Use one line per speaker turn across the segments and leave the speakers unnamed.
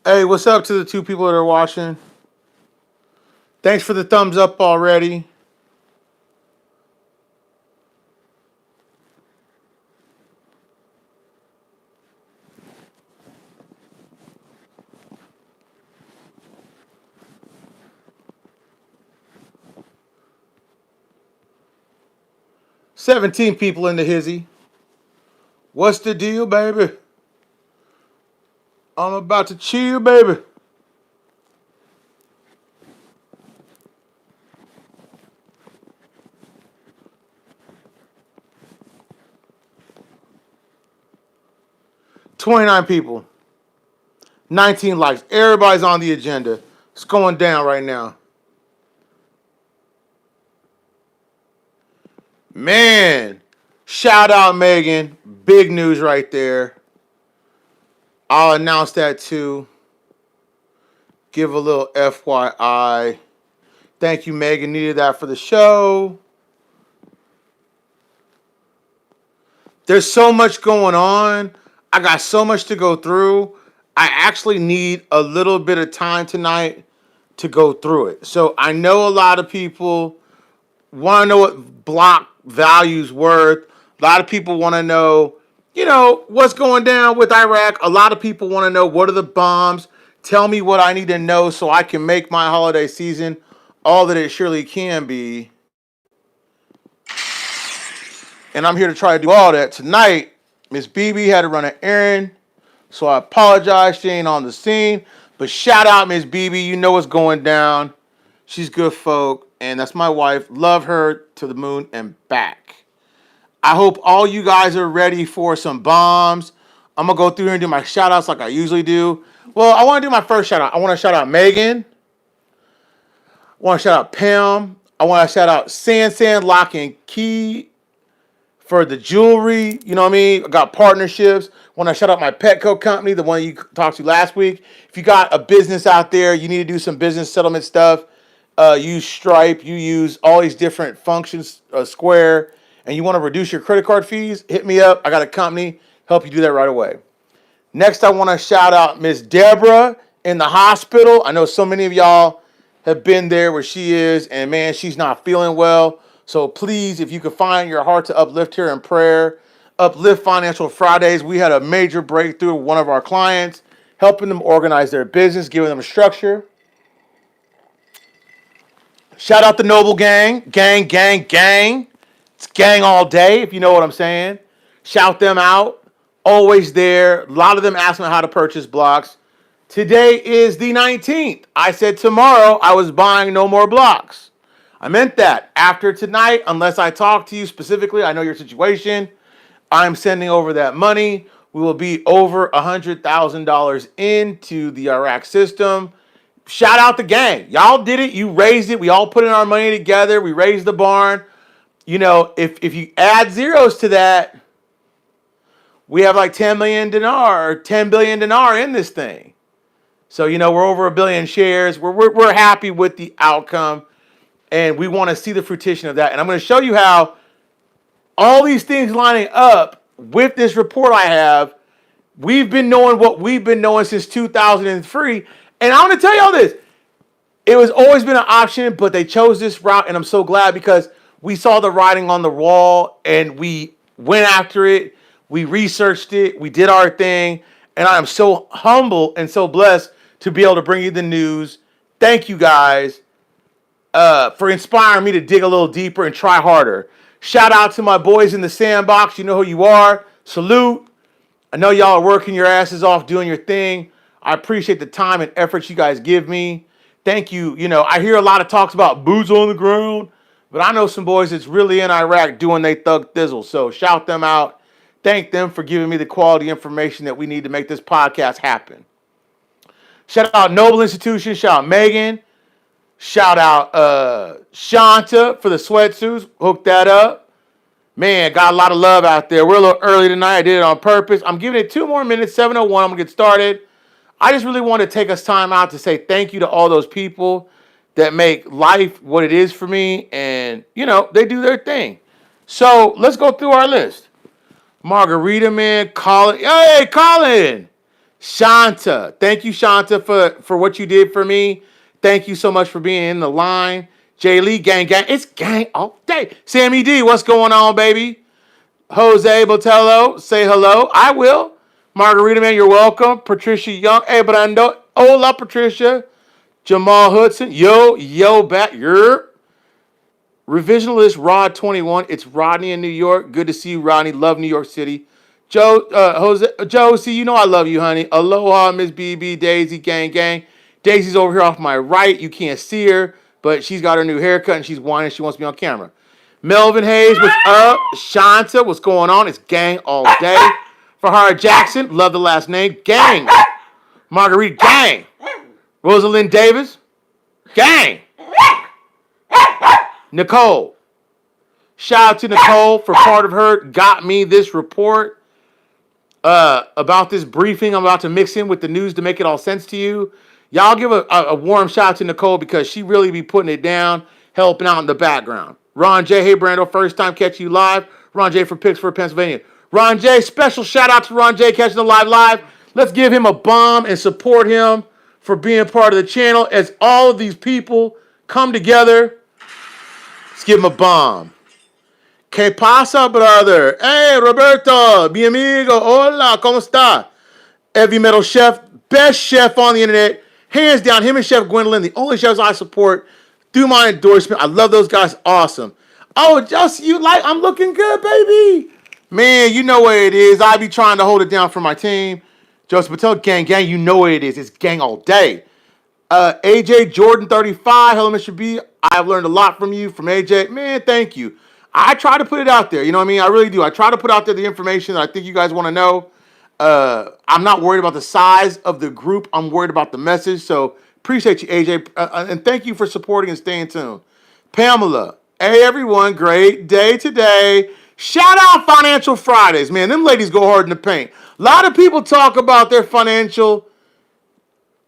Hey, what's up to the two people that are watching? Thanks for the thumbs up already. $17 people in the hizzy. What's the deal, baby? I'm about to chill, baby. $29 people. 19 likes. Everybody's on the agenda. It's going down right now. Man, shout out Megan. Big news right there. I'll announce that too. Give a little FYI. Thank you, Megan. Needed that for the show. There's so much going on. I got so much to go through. I actually need a little bit of time tonight to go through it. So I know a lot of people want to know what block value's worth. A lot of people want to know, what's going down with Iraq. A lot of people want to know what are the bombs. Tell me what I need to know so I can make my holiday season all that it surely can be. And I'm here to try to do all that. Tonight, Miss BB had to run an errand, so I apologize. She ain't on the scene. But shout out Miss BB. You know what's going down. She's good folk, and that's my wife. Love her to the moon and back. I hope all you guys are ready for some bombs. I'm going to go through here and do my shout outs like I usually do. Well, I want to do my first shout out. I want to shout out Megan. I want to shout out Pam. I want to shout out San Lock and Key for the jewelry. You know what I mean? I got partnerships. When I shout out my Petco company, the one you talked to last week. If you got a business out there, you need to do some business settlement stuff. Use Stripe. You use all these different functions, Square, and you want to reduce your credit card fees, hit me up. I got a company help you do that right away. Next, I want to shout out Miss Deborah in the hospital. I know so many of y'all have been there where she is, and man, she's not feeling well. So please, if you could find your heart to uplift her in prayer, Uplift Financial Fridays. We had a major breakthrough with one of our clients, helping them organize their business, giving them structure. Shout out the Noble Gang. Gang, gang, gang. It's gang all day, if you know what I'm saying. Shout them out. Always there. A lot of them ask me how to purchase blocks. Today is the 19th. I said tomorrow I was buying no more blocks. I meant that. After tonight, unless I talk to you specifically, I know your situation, I'm sending over that money. We will be over $100,000 into the Iraq system. Shout out the gang. Y'all did it. You raised it. We all put in our money together. We raised the barn. If you add zeros to that, we have like 10 million dinar or 10 billion dinar in this thing. So, we're over 1 billion shares. We're happy with the outcome, and we want to see the fruition of that. And I'm going to show you how all these things lining up with this report I have. We've been knowing what we've been knowing since 2003. And I want to tell y'all this. It was always been an option, but they chose this route, and I'm so glad because we saw the writing on the wall, and we went after it. We researched it. We did our thing, and I am so humble and so blessed to be able to bring you the news. Thank you guys for inspiring me to dig a little deeper and try harder. Shout out to my boys in the sandbox. You know who you are. Salute. I know y'all are working your asses off doing your thing. I appreciate the time and effort you guys give me. Thank you. I hear a lot of talks about boots on the ground, but I know some boys that's really in Iraq doing they thug thizzle. So shout them out. Thank them for giving me the quality information that we need to make this podcast happen. Shout out Noble Institution. Shout out Megan. Shout out Shanta for the sweatsuits. Hook that up. Man, got a lot of love out there. We're a little early tonight. I did it on purpose. I'm giving it 2 more minutes, 7:01. I'm going to get started. I just really want to take us time out to say thank you to all those people that make life what it is for me. And, they do their thing. So let's go through our list. Margarita Man, Colin. Hey, Colin. Shanta. Thank you, Shanta, for what you did for me. Thank you so much for being in the line. Jay Lee, gang, gang. It's gang all day. Sammy D, what's going on, baby? Jose Botello, say hello. I will. Margarita, man, you're welcome. Patricia Young. Hey, Brando. Hola, Patricia. Jamal Hudson. Yo, back. Yer. Revisionalist Rod 21. It's Rodney in New York. Good to see you, Rodney. Love New York City. Josie, you know I love you, honey. Aloha, Miss BB, Daisy, gang, gang. Daisy's over here off my right. You can't see her, but she's got her new haircut and she's whining. She wants me on camera. Melvin Hayes, what's up? Shanta, what's going on? It's gang all day. Fahara Jackson, love the last name. Gang. Marguerite, gang. Rosalind Davis, gang. Nicole. Shout out to Nicole for part of her got me this report about this briefing I'm about to mix in with the news to make it all sense to you. Y'all give a warm shout out to Nicole because she really be putting it down, helping out in the background. Ron J, hey Brando, first time catching you live. Ron J from Pittsburgh, Pennsylvania. Ron J, special shout out to Ron J catching the live. Let's give him a bomb and support him for being part of the channel as all of these people come together. Let's give him a bomb. ¿Qué pasa, brother? Hey, Roberto, mi amigo, hola, ¿cómo está? Heavy Metal Chef, best chef on the internet. Hands down, him and Chef Gwendolyn, the only chefs I support through my endorsement. I love those guys, awesome. Oh, just you like, I'm looking good, baby. Man, you know what it is. I be trying to hold it down for my team. Joseph Patel, gang, you know what it is. It's gang all day. AJ Jordan 35, hello, Mr. B. I've learned a lot from you, from AJ. Man, thank you. I try to put it out there. You know what I mean? I really do. I try to put out there the information that I think you guys want to know. I'm not worried about the size of the group. I'm worried about the message. So appreciate you, AJ. And thank you for supporting and staying tuned. Pamela, hey, everyone. Great day today. Shout out Financial Fridays, man. Them ladies go hard in the paint. A lot of people talk about their financial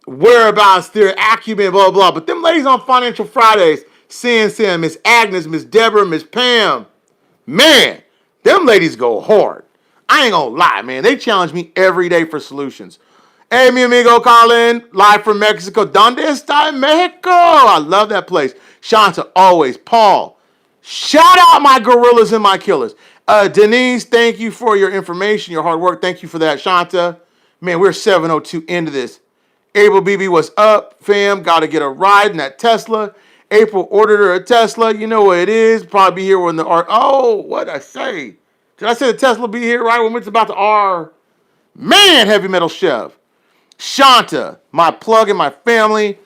whereabouts, their acumen, blah, blah, blah. But them ladies on Financial Fridays, Sam, Miss Agnes, Miss Deborah, Miss Pam, man, them ladies go hard. I ain't gonna lie, man. They challenge me every day for solutions. Hey, mi amigo Colin, live from Mexico. ¿Dónde está Mexico? I love that place. Shanta, always. Paul, shout out my gorillas and my killers. Denise, thank you for your information, your hard work. Thank you for that, Shanta. Man, we're 7:02 into this. April BB, what's up, fam? Got to get a ride in that Tesla. April ordered her a Tesla. You know what it is. Probably be here when the R. Oh, what did I say? Did I say the Tesla be here right when it's about to R? Man, Heavy Metal Chef. Shanta, my plug and my family.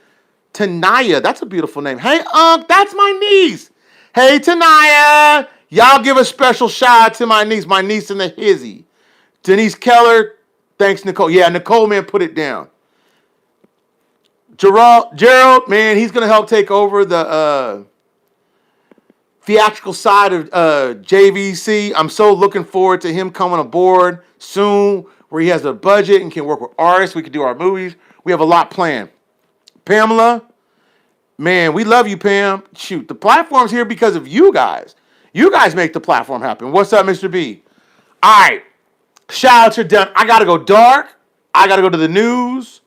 Tanaya, that's a beautiful name. Hey, that's my niece. Hey, Tanaya. Y'all give a special shout out to my niece in the hizzy. Denise Keller, thanks, Nicole. Yeah, Nicole, man, put it down. Gerald, man, he's going to help take over the theatrical side of JVC. I'm so looking forward to him coming aboard soon where he has a budget and can work with artists. We can do our movies. We have a lot planned. Pamela, man, we love you, Pam. Shoot, the platform's here because of you guys. You guys make the platform happen. What's up, Mr. B? All right. Shout outs are done. I got to go dark. I got to go to the news.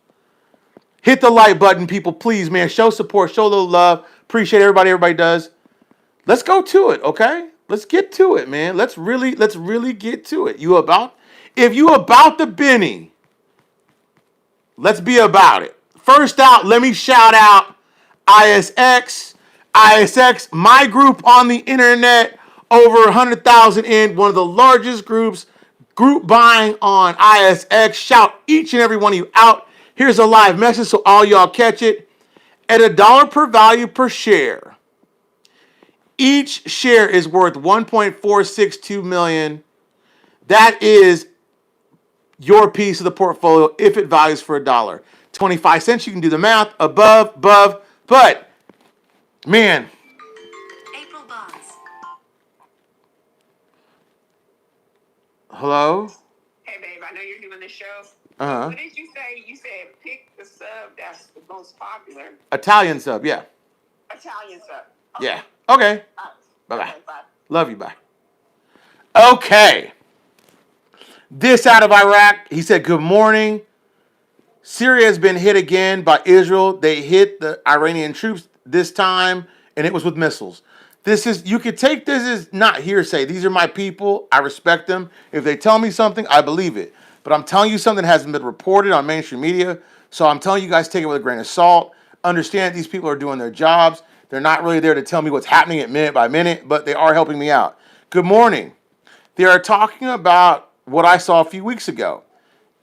Hit the like button, people, please, man. Show support, show a little love. Appreciate everybody does. Let's go to it, okay? Let's get to it, man. Let's really get to it. If you about the Benny, let's be about it. First out, let me shout out ISX. ISX, my group on the internet, over 100,000 in, one of the largest group buying on ISX. Shout each and every one of you out. Here's a live message so all y'all catch it. At $1 per value per share, each share is worth 1.462 million. That is your piece of the portfolio if it values for $1. 25 cents, you can do the math. Above, but man. April Bonds. Hello?
Hey babe, I know you're doing the show.
Uh-huh.
What did you say? You said pick the sub that's the most popular.
Italian sub, yeah.
Italian sub.
Okay. Yeah. Okay.
Right.
Bye-bye.
Okay, bye.
Love you, bye. Okay. This out of Iraq. He said, good morning. Syria has been hit again by Israel. They hit the Iranian troops this time, and it was with missiles. You could take this as not hearsay. These are my people. I respect them. If they tell me something, I believe it. But I'm telling you something that hasn't been reported on mainstream media. So I'm telling you guys, take it with a grain of salt. Understand these people are doing their jobs. They're not really there to tell me what's happening at minute by minute, but they are helping me out. Good morning. They are talking about what I saw a few weeks ago.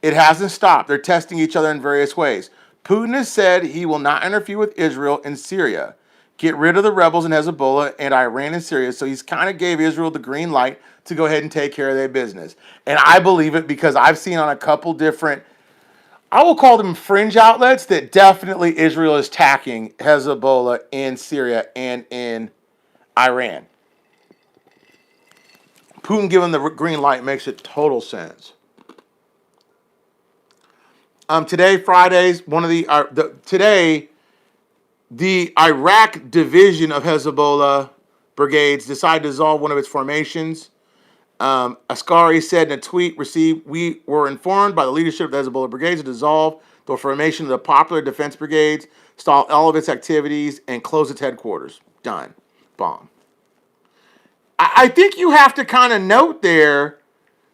It hasn't stopped. They're testing each other in various ways. Putin has said he will not interfere with Israel and Syria, get rid of the rebels in Hezbollah and Iran and Syria. So he's kind of gave Israel the green light to go ahead and take care of their business. And I believe it because I've seen on a couple different, I will call them fringe outlets, that definitely Israel is attacking Hezbollah in Syria and in Iran. Putin giving the green light makes it total sense. Today, Fridays, today, the Iraq division of Hezbollah brigades decided to dissolve one of its formations. Askari said in a tweet received, "We were informed by the leadership of the Hezbollah brigades to dissolve the formation of the Popular Defense Brigades, stall all of its activities, and close its headquarters." Done. Bomb. I think you have to kind of note there,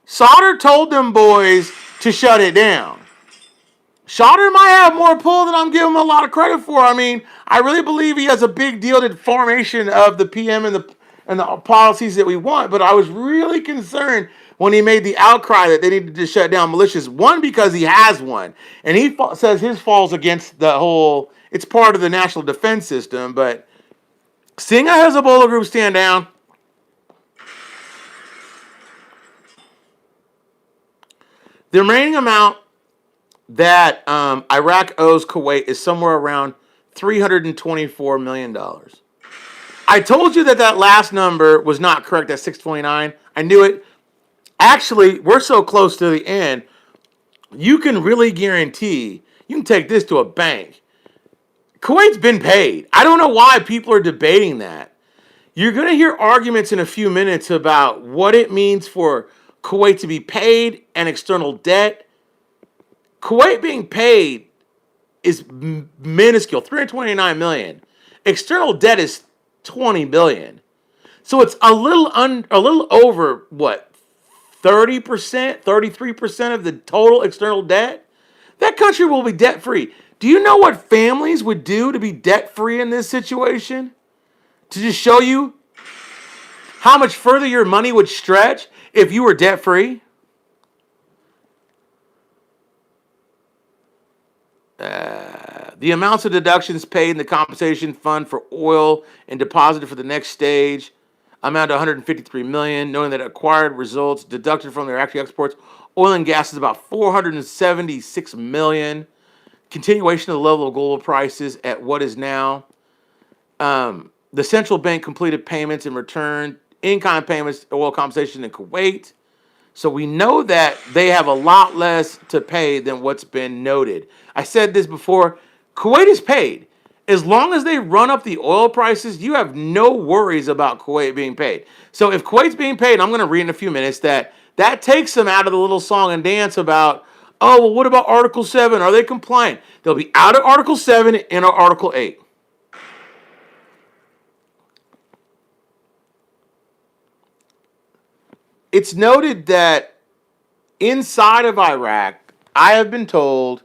Sauter told them boys to shut it down. Sauter might have more pull than I'm giving him a lot of credit for. I mean, I really believe he has a big deal to the formation of the PM and the policies that we want. But I was really concerned when he made the outcry that they needed to shut down militias. One, because he has one, and he says his falls against the whole. It's part of the national defense system. But seeing a Hezbollah group stand down, the remaining amount that Iraq owes Kuwait is somewhere around $324 million. I told you that last number was not correct at 629. I knew it. Actually, we're so close to the end, you can really guarantee, you can take this to a bank. Kuwait's been paid. I don't know why people are debating that. You're going to hear arguments in a few minutes about what it means for Kuwait to be paid and external debt. Kuwait being paid is minuscule, $329 million. External debt is $20 billion. So it's a little over what, 30%, 33% of the total external debt. That country will be debt free. Do you know what families would do to be debt free in this situation? To just show you how much further your money would stretch if you were debt free. The amounts of deductions paid in the compensation fund for oil and deposited for the next stage amount to $153 million, knowing that acquired results deducted from their actual exports. Oil and gas is about $476 million. Continuation of the level of global prices at what is now. The central bank completed payments in return, in-kind payments, oil compensation in Kuwait. So we know that they have a lot less to pay than what's been noted. I said this before. Kuwait is paid. As long as they run up the oil prices, you have no worries about Kuwait being paid. So if Kuwait's being paid, I'm going to read in a few minutes that takes them out of the little song and dance about, oh, well, what about Article 7? Are they compliant? They'll be out of Article 7 and Article 8. It's noted that inside of Iraq, I have been told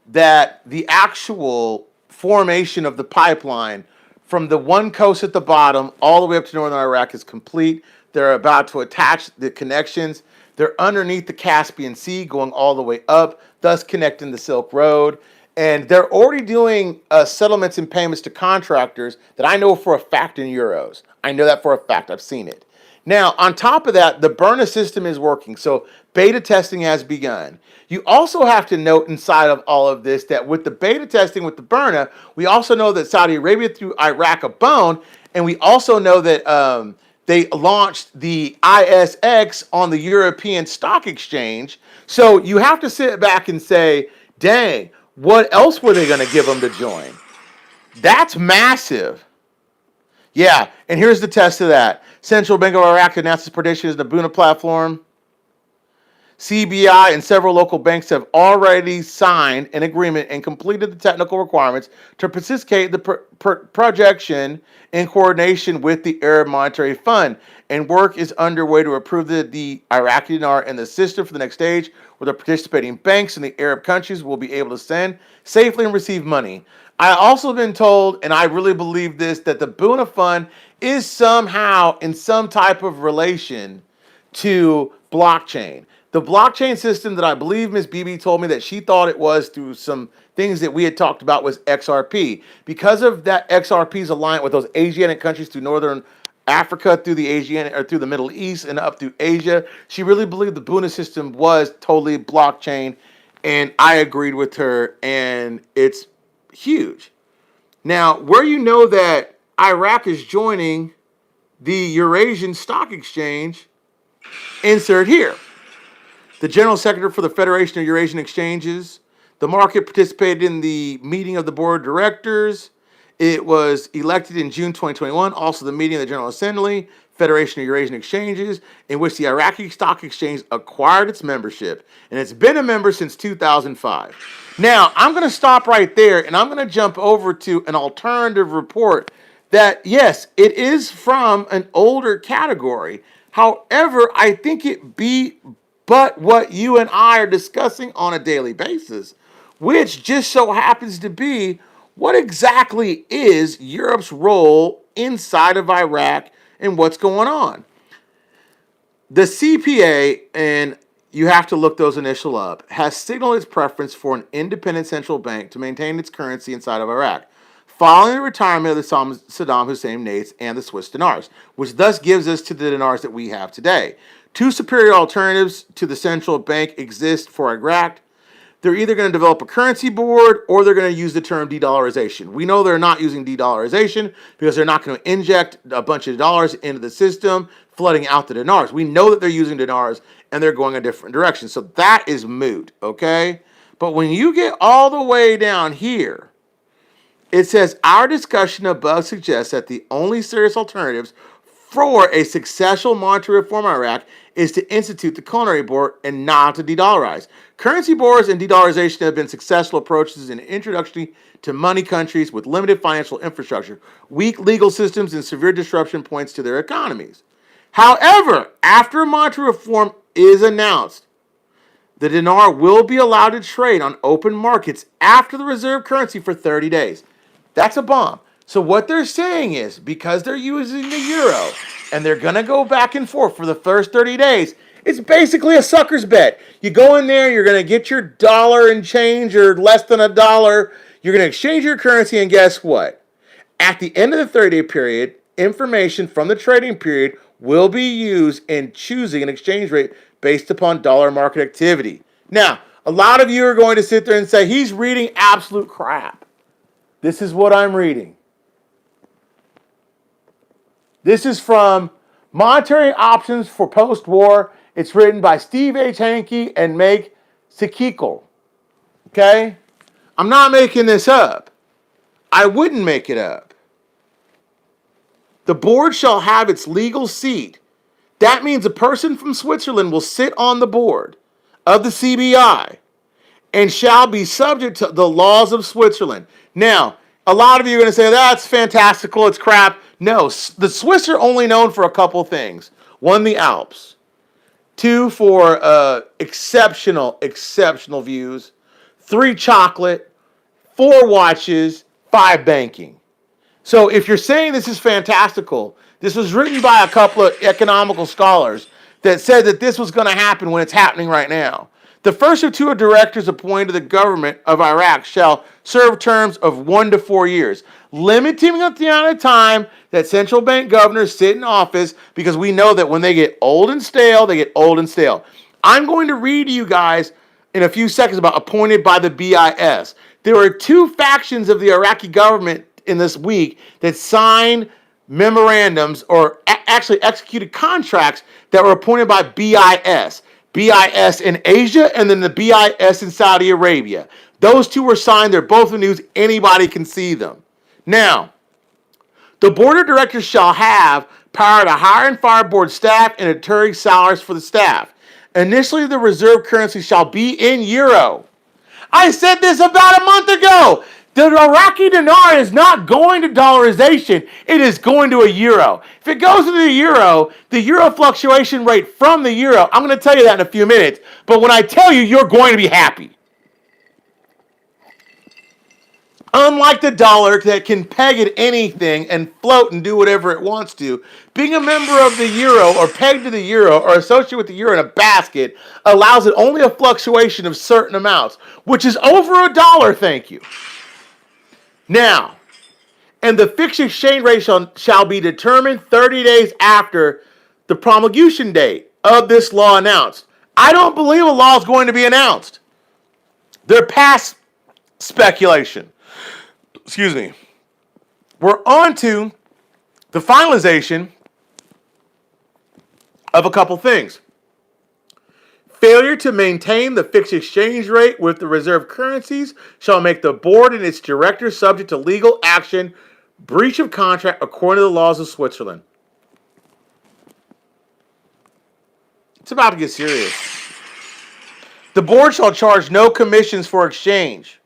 that the actual formation of the pipeline from the one coast at the bottom all the way up to northern Iraq is complete. They're about to attach the connections. They're underneath the Caspian Sea, going all the way up, thus connecting the Silk Road. And they're already doing settlements and payments to contractors that I know for a fact in euros. I know that for a fact. I've seen it. Now, on top of that, the Brando system is working. So beta testing has begun. You also have to note inside of all of this that with the beta testing with the Brando, we also know that Saudi Arabia threw Iraq a bone. And we also know that they launched the ISX on the European Stock Exchange. So you have to sit back and say, dang, what else were they going to give them to join? That's massive. Yeah, and here's the test of that. Central Bank of Iraq announced its predictions of the Buna platform. CBI and several local banks have already signed an agreement and completed the technical requirements to participate in the projection in coordination with the Arab Monetary Fund. And work is underway to approve the Iraqi dinar in the system for the next stage, where the participating banks in the Arab countries will be able to send safely and receive money. I also been told, and I really believe this, that the Buna Fund is somehow in some type of relation to blockchain. The blockchain system that I believe Miss BB told me that she thought it was through some things that we had talked about was XRP. Because of that XRP's alliance with those Asiatic countries through northern Africa, through the Asian or through the Middle East and up through Asia, she really believed the Buna system was totally blockchain, and I agreed with her, and it's huge. Now, where you know that Iraq is joining the Eurasian Stock Exchange, insert here. The General Secretary for the Federation of Eurasian Exchanges. The market participated in the meeting of the board of directors. It was elected in June 2021. Also, the meeting of the General Assembly, Federation of Eurasian Exchanges, in which the Iraqi Stock Exchange acquired its membership. And it's been a member since 2005. Now, I'm going to stop right there, and I'm going to jump over to an alternative report that, yes, it is from an older category. However, I think it be but what you and I are discussing on a daily basis, which just so happens to be what exactly is Europe's role inside of Iraq and what's going on. The CPA, and you have to look those initial up, has signaled its preference for an independent central bank to maintain its currency inside of Iraq, following the retirement of the Saddam Hussein nates and the Swiss dinars, which thus gives us to the dinars that we have today. Two superior alternatives to the central bank exist for Iraq. They're either going to develop a currency board or they're going to use the term de-dollarization. We know they're not using de-dollarization because they're not going to inject a bunch of dollars into the system, flooding out the dinars. We know that they're using dinars and they're going a different direction. So that is moot, okay? But when you get all the way down here, it says, our discussion above suggests that the only serious alternatives for a successful monetary reform in Iraq is to institute the culinary board and not to de-dollarize. Currency boards and de-dollarization have been successful approaches in introduction to money countries with limited financial infrastructure, weak legal systems, and severe disruption points to their economies. However, after a monetary reform is announced, the dinar will be allowed to trade on open markets after the reserve currency for 30 days. That's a bomb. So what they're saying is, because they're using the euro and they're going to go back and forth for the first 30 days, it's basically a sucker's bet. You go in there, you're going to get your dollar and change or less than a dollar. You're going to exchange your currency, and guess what? At the end of the 30-day period, information from the trading period will be used in choosing an exchange rate based upon dollar market activity. Now, a lot of you are going to sit there and say, he's reading absolute crap. This is what I'm reading. This is from Monetary Options for Post-War. It's written by Steve H. Hankey and Meg Sikikal. Okay? I'm not making this up. I wouldn't make it up. The board shall have its legal seat. That means a person from Switzerland will sit on the board of the CBI and shall be subject to the laws of Switzerland. Now, a lot of you are going to say, that's fantastical, it's crap. No, the Swiss are only known for a couple things. One, the Alps. Two, for exceptional views. Three, chocolate. Four, watches. Five, banking. So if you're saying this is fantastical, this was written by a couple of economical scholars that said that this was going to happen when it's happening right now. The first of two directors appointed to the government of Iraq shall serve terms of 1 to 4 years, limiting the amount of time that central bank governors sit in office, because we know that when they get old and stale, they get old and stale. I'm going to read to you guys in a few seconds about appointed by the BIS. There are two factions of the Iraqi government in this week that signed memorandums or actually executed contracts that were appointed by BIS. BIS in Asia and then the BIS in Saudi Arabia. Those two were signed. They're both in the news. Anybody can see them. Now, the board of directors shall have power to hire and fire board staff and deterring salaries for the staff. Initially, the reserve currency shall be in euro. I said this about a month ago. The Iraqi dinar is not going to dollarization. It is going to a euro. If it goes to the euro fluctuation rate from the euro, I'm going to tell you that in a few minutes. But when I tell you, you're going to be happy. Unlike the dollar that can peg at anything and float and do whatever it wants to, being a member of the euro or pegged to the euro or associated with the euro in a basket allows it only a fluctuation of certain amounts, which is over a dollar, thank you. Now, and the fixed exchange rate shall be determined 30 days after the promulgation date of this law announced. I don't believe a law is going to be announced. They're past speculation. Excuse me. We're on to the finalization of a couple things. Failure to maintain the fixed exchange rate with the reserve currencies shall make the board and its directors subject to legal action, breach of contract according to the laws of Switzerland. It's about to get serious. The board shall charge no commissions for exchange.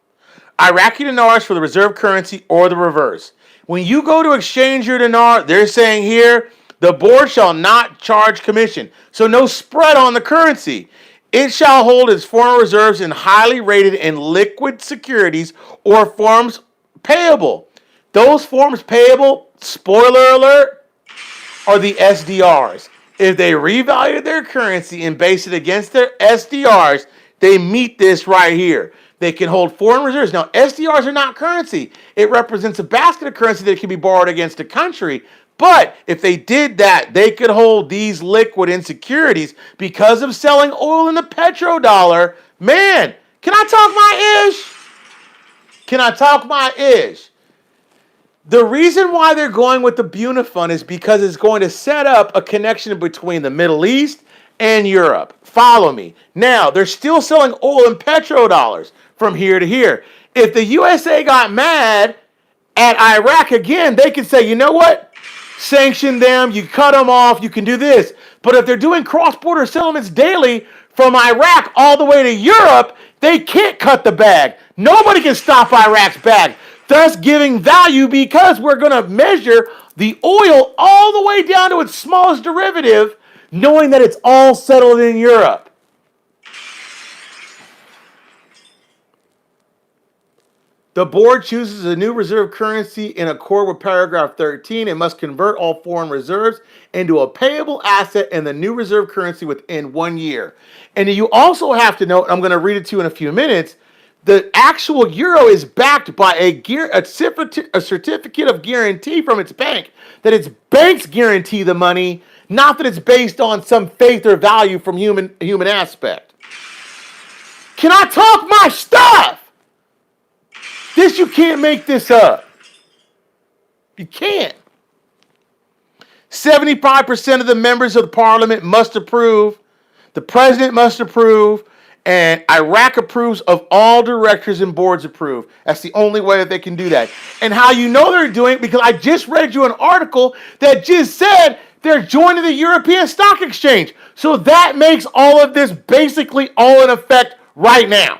Iraqi dinars for the reserve currency or the reverse. When you go to exchange your dinar, they're saying here, the board shall not charge commission. So no spread on the currency. It shall hold its foreign reserves in highly rated and liquid securities or forms payable. Those forms payable, spoiler alert, are the SDRs. If they revalued their currency and base it against their SDRs, they meet this right here. They can hold foreign reserves. Now, SDRs are not currency. It represents a basket of currency that can be borrowed against a country. But if they did that, they could hold these liquid insecurities because of selling oil in the petrodollar. Man, can I talk my ish? Can I talk my ish? The reason why they're going with the Buna Fund is because it's going to set up a connection between the Middle East and Europe. Follow me. Now, they're still selling oil in petrodollars from here to here. If the USA got mad at Iraq again, they could say, you know what? Sanction them, you cut them off, you can do this. But if they're doing cross-border settlements daily from Iraq all the way to Europe, they can't cut the bag. Nobody can stop Iraq's bag, thus giving value because we're going to measure the oil all the way down to its smallest derivative, knowing that it's all settled in Europe. The board chooses a new reserve currency in accord with paragraph 13. It must convert all foreign reserves into a payable asset in the new reserve currency within 1 year. And you also have to note, I'm going to read it to you in a few minutes, the actual euro is backed by a certificate of guarantee from its bank, that its banks guarantee the money, not that it's based on some faith or value from human aspect. Can I talk my stuff? This, you can't make this up. You can't. 75% of the members of the parliament must approve. The president must approve. And Iraq approves of all directors and boards approve. That's the only way that they can do that. And how you know they're doing it, because I just read you an article that just said they're joining the European Stock Exchange. So that makes all of this basically all in effect right now.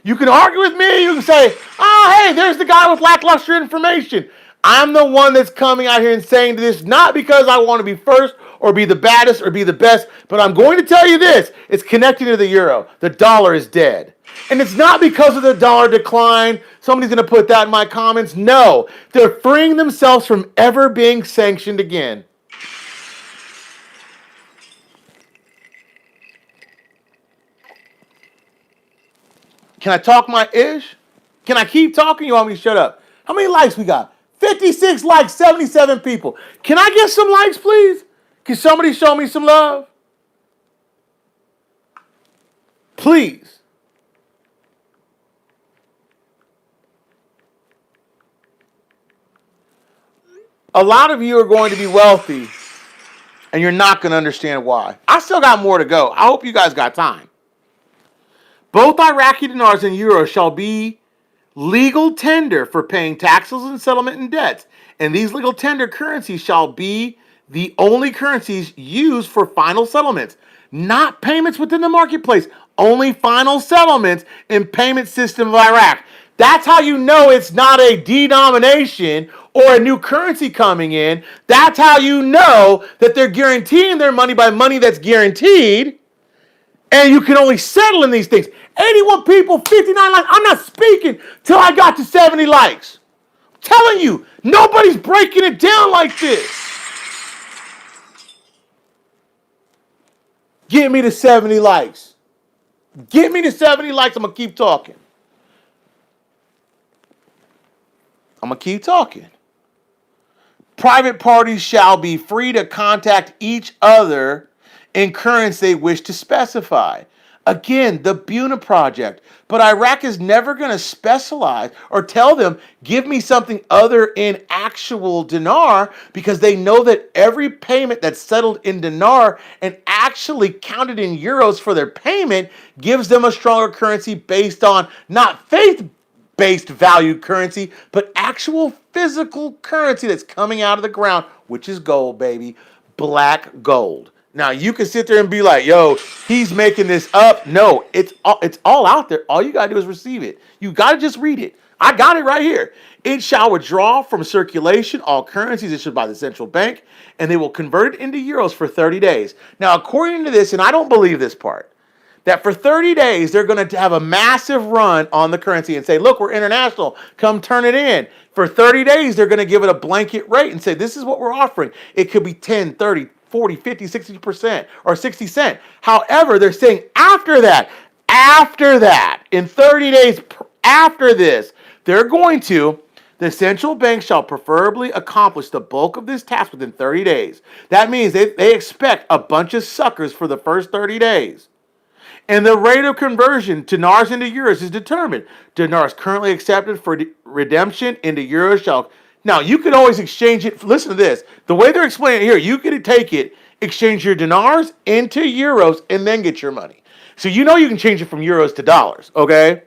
You can argue with me. You can say, oh, hey, there's the guy with lackluster information. I'm the one that's coming out here and saying this, not because I want to be first or be the baddest or be the best, but I'm going to tell you this. It's connected to the euro. The dollar is dead. And it's not because of the dollar decline. Somebody's going to put that in my comments. No, they're freeing themselves from ever being sanctioned again. Can I talk my ish? Can I keep talking? You want me to shut up? How many likes we got? 56 likes, 77 people. Can I get some likes, please? Can somebody show me some love? Please. A lot of you are going to be wealthy, and you're not going to understand why. I still got more to go. I hope you guys got time. Both Iraqi dinars and euros shall be legal tender for paying taxes and settlement and debts. And these legal tender currencies shall be the only currencies used for final settlements. not payments within the marketplace, only final settlements in payment system of Iraq. That's how you know it's not a denomination or a new currency coming in. That's how you know that they're guaranteeing their money by money that's guaranteed, and you can only settle in these things. 81 people, 59 likes. I'm not speaking till I got to 70 likes. I'm telling you, nobody's breaking it down like this. Get me to 70 likes. Get me to 70 likes. I'm going to keep talking. Private parties shall be free to contact each other in currency they wish to specify. Again, the Buna Project. But Iraq is never going to specialize or tell them, give me something other in actual dinar, because they know that every payment that's settled in dinar and actually counted in euros for their payment gives them a stronger currency based on not faith-based value currency, but actual physical currency that's coming out of the ground, which is gold, baby. Black gold. Now, you can sit there and be like, yo, he's making this up. No, it's all out there. All you got to do is receive it. You got to just read it. I got it right here. It shall withdraw from circulation all currencies issued by the central bank, and they will convert it into euros for 30 days. Now, according to this, and I don't believe this part, that for 30 days, they're going to have a massive run on the currency and say, look, we're international. Come turn it in. For 30 days, they're going to give it a blanket rate and say, this is what we're offering. It could be 10, 30, 40, 50, 60% or 60 cents. However, they're saying after that, in 30 days after this, the central bank shall preferably accomplish the bulk of this task within 30 days. That means they expect a bunch of suckers for the first 30 days. And the rate of conversion to dinars into euros is determined. Dinars currently accepted for redemption into euros shall... Now, you can always exchange it. Listen to this. The way they're explaining it here, you can take it, exchange your dinars into euros, and then get your money. So you know you can change it from euros to dollars, okay?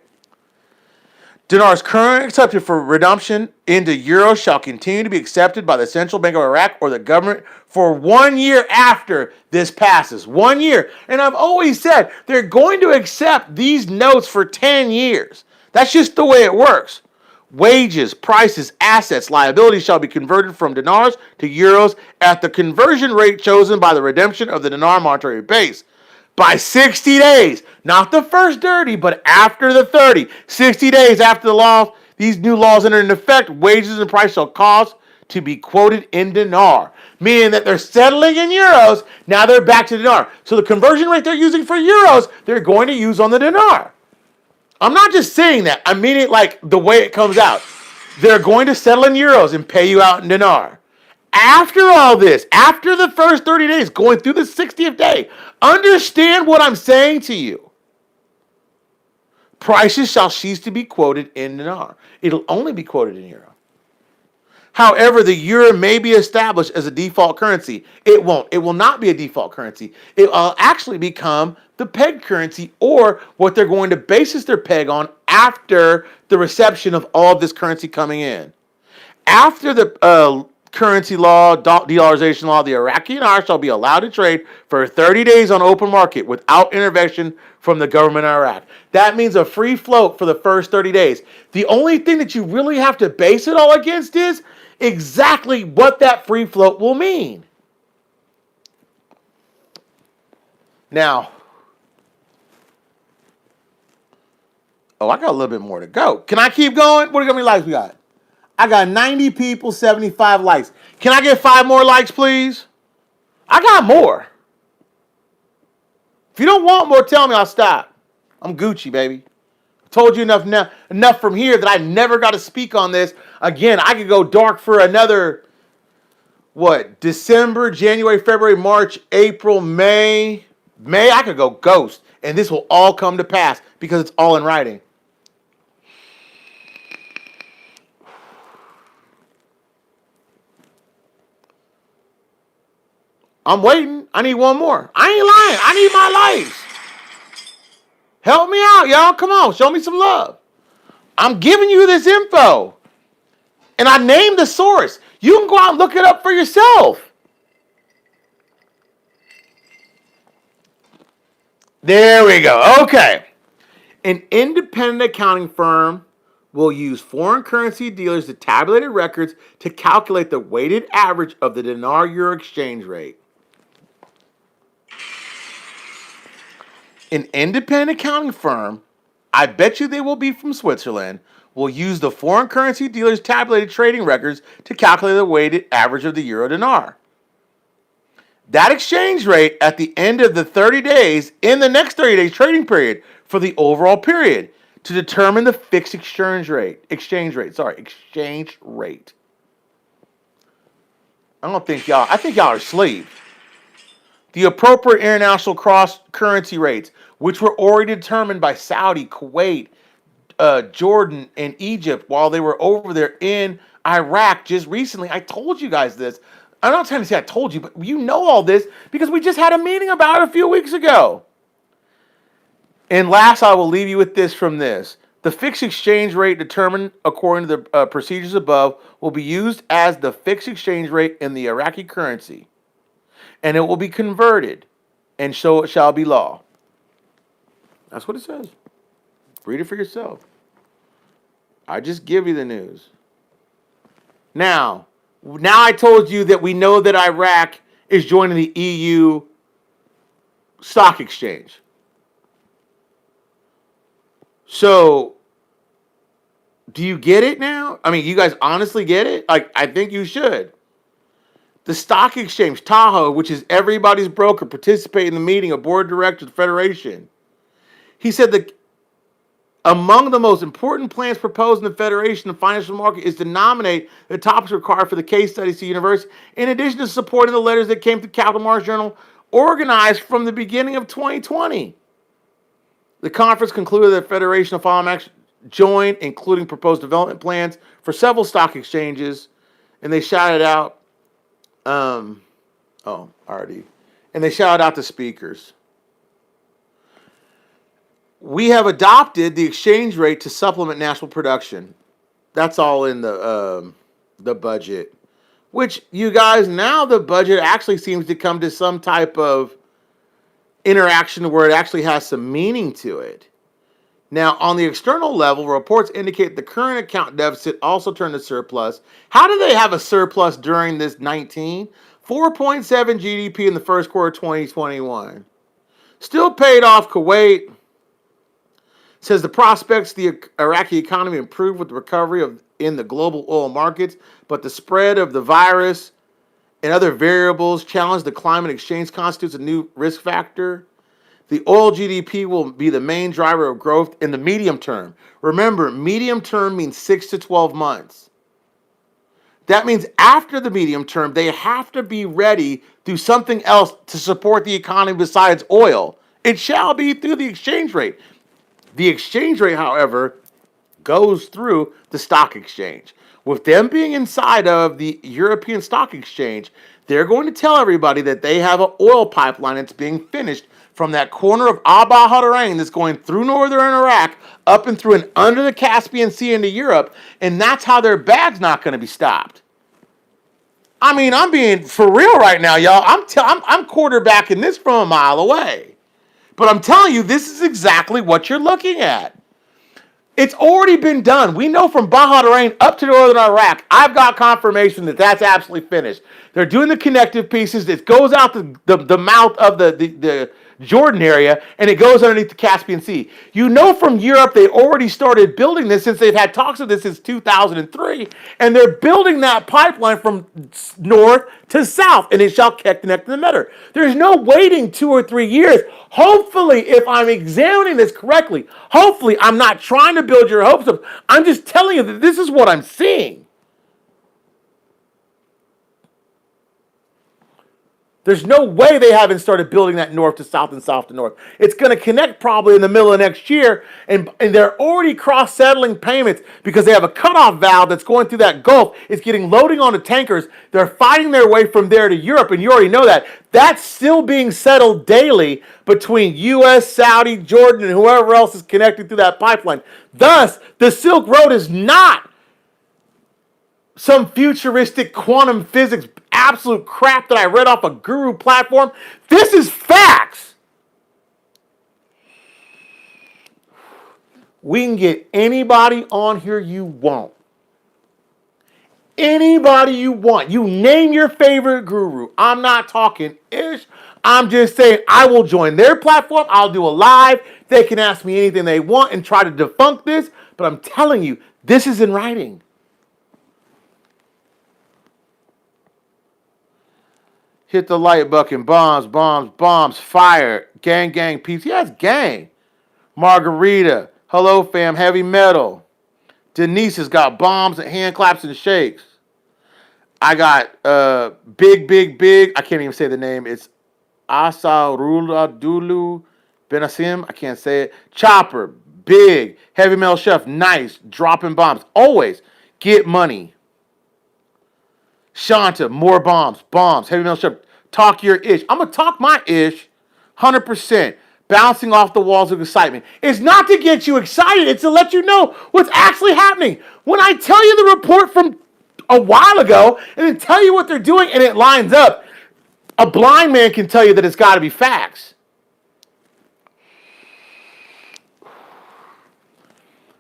Dinars currently accepted for redemption into euros shall continue to be accepted by the Central Bank of Iraq or the government for 1 year after this passes. 1 year. And I've always said they're going to accept these notes for 10 years. That's just the way it works. Wages, prices, assets, liabilities shall be converted from dinars to euros at the conversion rate chosen by the redemption of the dinar monetary base. By 60 days, not the first 30, but after the 30. 60 days after the law, these new laws enter into effect, wages and price shall cause to be quoted in dinar. Meaning that they're settling in euros, now they're back to dinar. So the conversion rate they're using for euros, they're going to use on the dinar. I'm not just saying that. I mean it like the way it comes out. They're going to settle in euros and pay you out in dinar. After all this, after the first 30 days, going through the 60th day, understand what I'm saying to you. Prices shall cease to be quoted in dinar. It'll only be quoted in euro. However, the euro may be established as a default currency. It won't. It will not be a default currency. It will actually become the peg currency, or what they're going to basis their peg on after the reception of all of this currency coming in. After the currency law, de-dollarization law, the Iraqi dinar shall be allowed to trade for 30 days on open market without intervention from the government of Iraq. That means a free float for the first 30 days. The only thing that you really have to base it all against is exactly what that free float will mean. Now, I got a little bit more to go. Can I keep going? What are many likes we got? I got 90 people, 75 likes. Can I get 5 more likes, please? I got more. If you don't want more, tell me, I'll stop. I'm Gucci, baby. I told you enough from here that I never got to speak on this. Again, I could go dark for another, December, January, February, March, April, May. May, I could go ghost. And this will all come to pass because it's all in writing. I'm waiting. I need one more. I ain't lying. I need my likes. Help me out, y'all. Come on. Show me some love. I'm giving you this info. And I named the source. You can go out and look it up for yourself. There we go. Okay. An independent accounting firm will use foreign currency dealers to tabulate records to calculate the weighted average of the dinar euro exchange rate. An independent accounting firm, I bet you they will be from Switzerland, will use the foreign currency dealers' tabulated trading records to calculate the weighted average of the euro dinar. That exchange rate at the end of the 30 days in the next 30 days trading period for the overall period to determine the fixed exchange rate. Exchange rate. I think y'all are asleep. The appropriate international cross currency rates, which were already determined by Saudi, Kuwait, Jordan, and Egypt while they were over there in Iraq just recently. I told you guys this. I'm not trying to say I told you, but you know all this because we just had a meeting about it a few weeks ago. And last, I will leave you with this from this. The fixed exchange rate determined according to the procedures above will be used as the fixed exchange rate in the Iraqi currency, and it will be converted, and so it shall be law. That's what it says. Read it for yourself. I just give you the news. Now I told you that we know that Iraq is joining the EU stock exchange. So, do you get it now? I mean, you guys honestly get it? Like, I think you should. The stock exchange, Tahoe, which is everybody's broker, participated in the meeting of board of directors of the Federation. He said that among the most important plans proposed in the Federation of Financial Market is to nominate the topics required for the case studies to the university, in addition to supporting the letters that came to Capital Markets Journal, organized from the beginning of 2020. The conference concluded that the Federation of Financial Markets joined, including proposed development plans for several stock exchanges, and they shouted out, and they shouted out the speakers. We have adopted the exchange rate to supplement national production. That's all in the budget. Which, you guys, now the budget actually seems to come to some type of interaction where it actually has some meaning to it. Now, on the external level, reports indicate the current account deficit also turned to surplus. How did they have a surplus during this 19? 4.7 GDP in the first quarter of 2021. Still paid off Kuwait. Says the prospects of the Iraqi economy improved with the recovery in the global oil markets, but the spread of the virus and other variables challenge the climate exchange constitutes a new risk factor. The oil GDP will be the main driver of growth in the medium term. Remember, medium term means 6 to 12 months. That means after the medium term, they have to be ready to do something else to support the economy besides oil. It shall be through the exchange rate. The exchange rate, however, goes through the stock exchange. With them being inside of the European Stock Exchange, they're going to tell everybody that they have an oil pipeline that's being finished from that corner of Abba Hadarain that's going through northern Iraq, up and through and under the Caspian Sea into Europe, and that's how their bag's not going to be stopped. I mean, I'm being for real right now, y'all. I'm quarterbacking this from a mile away. But I'm telling you, this is exactly what you're looking at. It's already been done. We know from Bahrain up to northern Iraq, I've got confirmation that that's absolutely finished. They're doing the connective pieces. It goes out the mouth of the Jordan area, and it goes underneath the Caspian Sea. You know from Europe, they already started building this since they've had talks of this since 2003, and they're building that pipeline from north to south, and it shall connect to the Mediterranean. There's no waiting 2 or 3 years. Hopefully, if I'm examining this correctly, hopefully I'm not trying to build your hopes up. I'm just telling you that this is what I'm seeing. There's no way they haven't started building that north to south and south to north. It's going to connect probably in the middle of next year, and they're already cross-settling payments because they have a cutoff valve that's going through that Gulf. It's getting loading onto tankers. They're fighting their way from there to Europe, and you already know that. That's still being settled daily between U.S., Saudi, Jordan, and whoever else is connected through that pipeline. Thus, the Silk Road is not some futuristic quantum physics absolute crap that I read off a guru platform. This is facts. We can get anybody on here you want. Anybody you want. You name your favorite guru. I'm not talking ish. I'm just saying I will join their platform. I'll do a live. They can ask me anything they want and try to debunk this. But I'm telling you, this is in writing. Hit the light button. Bombs, bombs, bombs. Fire. Gang, gang, peace. Yes, gang. Margarita. Hello, fam. Heavy metal. Denise has got bombs and hand claps and shakes. I got big, big, big. I can't even say the name. It's Asarula Dulu Benasim. I can't say it. Chopper. Big. Heavy metal chef. Nice. Dropping bombs. Always get money. Shanta, more bombs, bombs, heavy metal chef. Talk your ish. I'm gonna talk my ish, 100%. Bouncing off the walls of excitement. It's not to get you excited. It's to let you know what's actually happening. When I tell you the report from a while ago, and then tell you what they're doing, and it lines up, a blind man can tell you that it's got to be facts.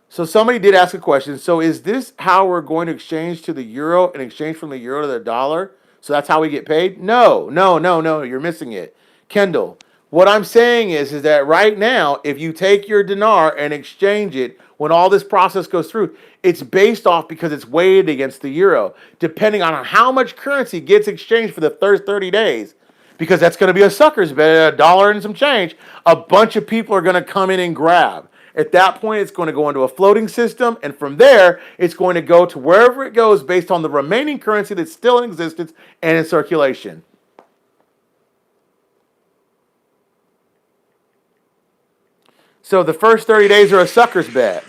So somebody did ask a question. So is this how we're going to exchange to the euro and exchange from the euro to the dollar? So that's how we get paid? No, no, no, no. You're missing it. Kendall, what I'm saying is that right now, if you take your dinar and exchange it when all this process goes through, it's based off because it's weighed against the euro, depending on how much currency gets exchanged for the first 30 days. Because that's going to be a sucker's bet, a dollar and some change. A bunch of people are going to come in and grab. At that point, it's going to go into a floating system, and from there, it's going to go to wherever it goes based on the remaining currency that's still in existence and in circulation. So the first 30 days are a sucker's bet.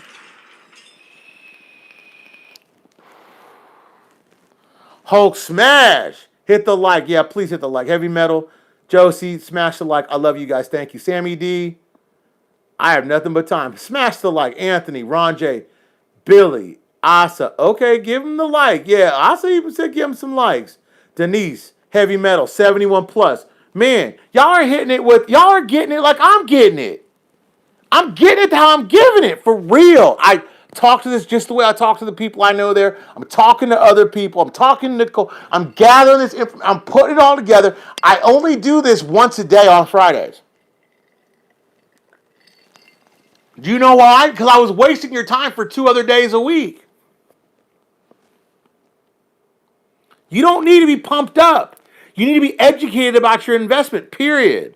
Hulk smash! Hit the like. Yeah, please hit the like. Heavy metal. Josie, smash the like. I love you guys. Thank you. Sammy D. I have nothing but time. Smash the like. Anthony, Ron J, Billy, Asa. Okay, give him the like. Yeah, Asa even said give him some likes. Denise, heavy metal, 71 plus. Man, y'all are hitting it with, y'all are getting it like I'm getting it. I'm getting it how I'm giving it for real. I talk to this just the way I talk to the people I know there. I'm talking to other people. I'm talking to Nicole. I'm gathering this information. I'm putting it all together. I only do this once a day on Fridays. Do you know why? Because I was wasting your time for 2 other days a week. You don't need to be pumped up. You need to be educated about your investment, period.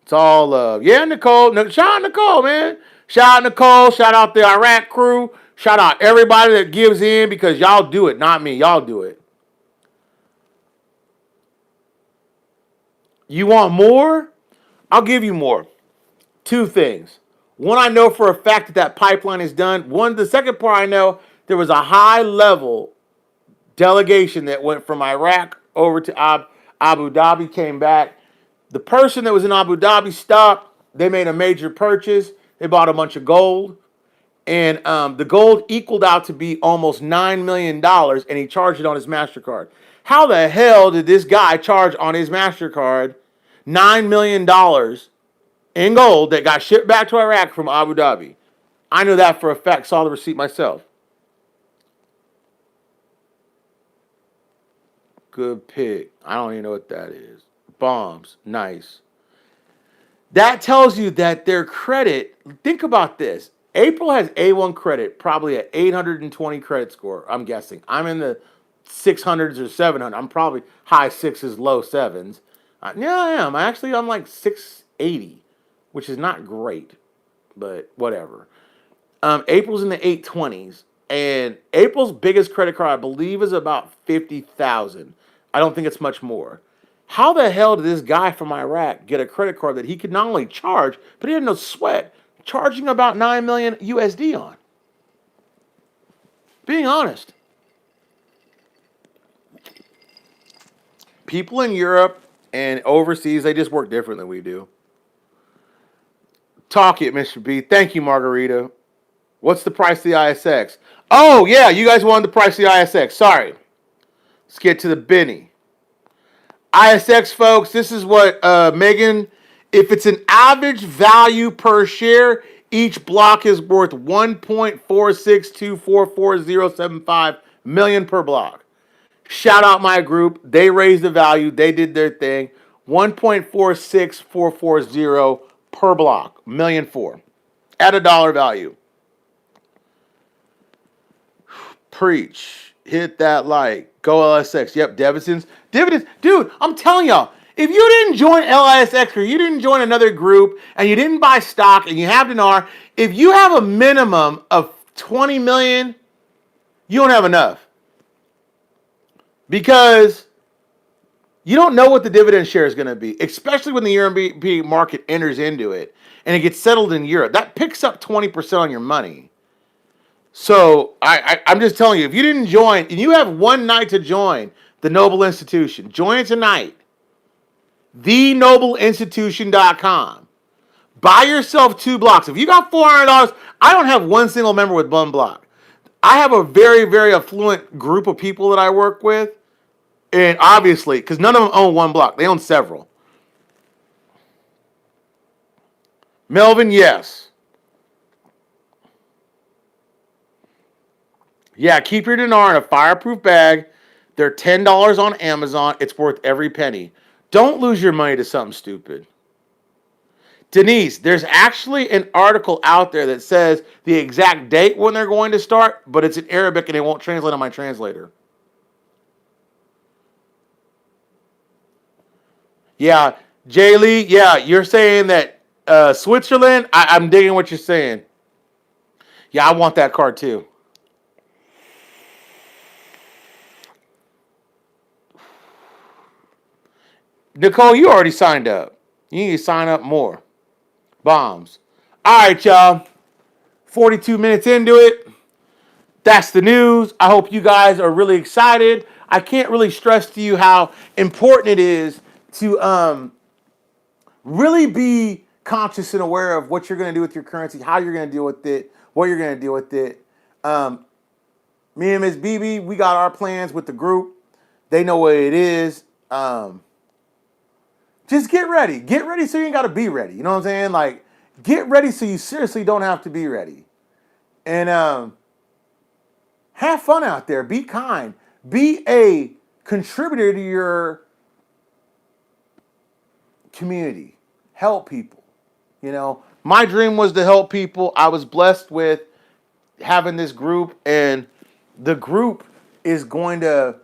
It's all love. Yeah, Nicole. Shout out Nicole, man. Shout out Nicole. Shout out the Iraq crew. Shout out everybody that gives in because y'all do it, not me. Y'all do it. You want more? I'll give you more. 2 things. One, I know for a fact that that pipeline is done. One, the second part I know, there was a high level delegation that went from Iraq over to Abu Dhabi, came back. The person that was in Abu Dhabi stopped. They made a major purchase. They bought a bunch of gold. And the gold equaled out to be almost $9 million, and he charged it on his MasterCard. How the hell did this guy charge on his MasterCard $9 million in gold that got shipped back to Iraq from Abu Dhabi? I know that for a fact. Saw the receipt myself. Good pick. I don't even know what that is. Bombs. Nice. That tells you that their credit, think about this. April has A1 credit, probably an 820 credit score, I'm guessing. I'm in the 600s or 700. I'm probably high 6s, low 7s. Yeah, I am. I'm like 680, which is not great, but whatever. April's in the 820s, and April's biggest credit card, I believe, is about 50,000. I don't think it's much more. How the hell did this guy from Iraq get a credit card that he could not only charge, but he had no sweat, charging about 9 million USD on? Being honest. People in Europe and overseas, they just work different than we do. Talk it, Mr. B. Thank you, Margarita. What's the price of the ISX? Oh, yeah, you guys wanted the price of the ISX. Sorry. Let's get to the Benny. ISX, folks, this is what Megan If it's an average value per share, each block is worth 1.46244075 million per block. Shout out my group. They raised the value. They did their thing. 1.46440 per block. Million four. At a dollar value. Preach. Hit that like. Go LSX. Yep, dividends. Dividends. Dude, I'm telling y'all, if you didn't join LSX or you didn't join another group and you didn't buy stock and you have dinar, if you have a minimum of 20 million, you don't have enough. Because you don't know what the dividend share is going to be, especially when the European market enters into it and it gets settled in Europe. That picks up 20% on your money. So I'm just telling you, if you didn't join, and you have one night to join the Noble Institution, join it tonight. TheNobleInstitution.com. Buy yourself 2 blocks. If you got $400, I don't have one single member with one block. I have a very, very affluent group of people that I work with. And obviously, because none of them own one block, they own several. Melvin, yes. Yeah, keep your dinar in a fireproof bag. They're $10 on Amazon. It's worth every penny. Don't lose your money to something stupid. Denise, there's actually an article out there that says the exact date when they're going to start, but it's in Arabic and it won't translate on my translator. Yeah, Jay Lee, yeah, you're saying that Switzerland, I'm digging what you're saying. Yeah, I want that card too. Nicole, you already signed up. You need to sign up more. Bombs. All right, y'all. 42 minutes into it. That's the news. I hope you guys are really excited. I can't really stress to you how important it is to really be conscious and aware of what you're going to do with your currency, how you're going to deal with it, what you're going to deal with it. Me and Miss BB, we got our plans with the group. They know what it is. Just get ready. Get ready so you ain't got to be ready. You know what I'm saying? Like, get ready so you seriously don't have to be ready. And have fun out there. Be kind. Be a contributor to your community. Help people. You know, my dream was to help people. I was blessed with having this group, and the group is going to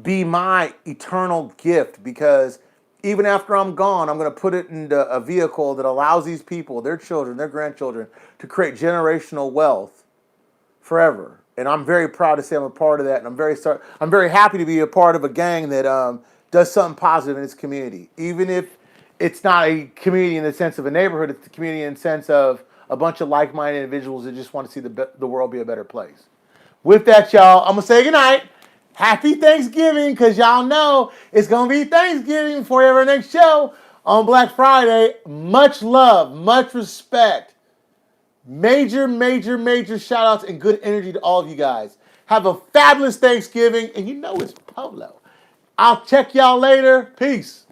be my eternal gift because even after I'm gone, I'm going to put it into a vehicle that allows these people, their children, their grandchildren, to create generational wealth forever. And I'm very proud to say I'm a part of that, and I'm very happy to be a part of a gang that does something positive in its community, even if it's not a community in the sense of a neighborhood. It's a community in the sense of a bunch of like-minded individuals that just want to see the world be a better place. With that, y'all, I'm going to say goodnight. Happy Thanksgiving, because y'all know it's going to be Thanksgiving before our next show on Black Friday. Much love, much respect. Major, major, major shout outs and good energy to all of you guys. Have a fabulous Thanksgiving, and you know it's Polo. I'll check y'all later. Peace.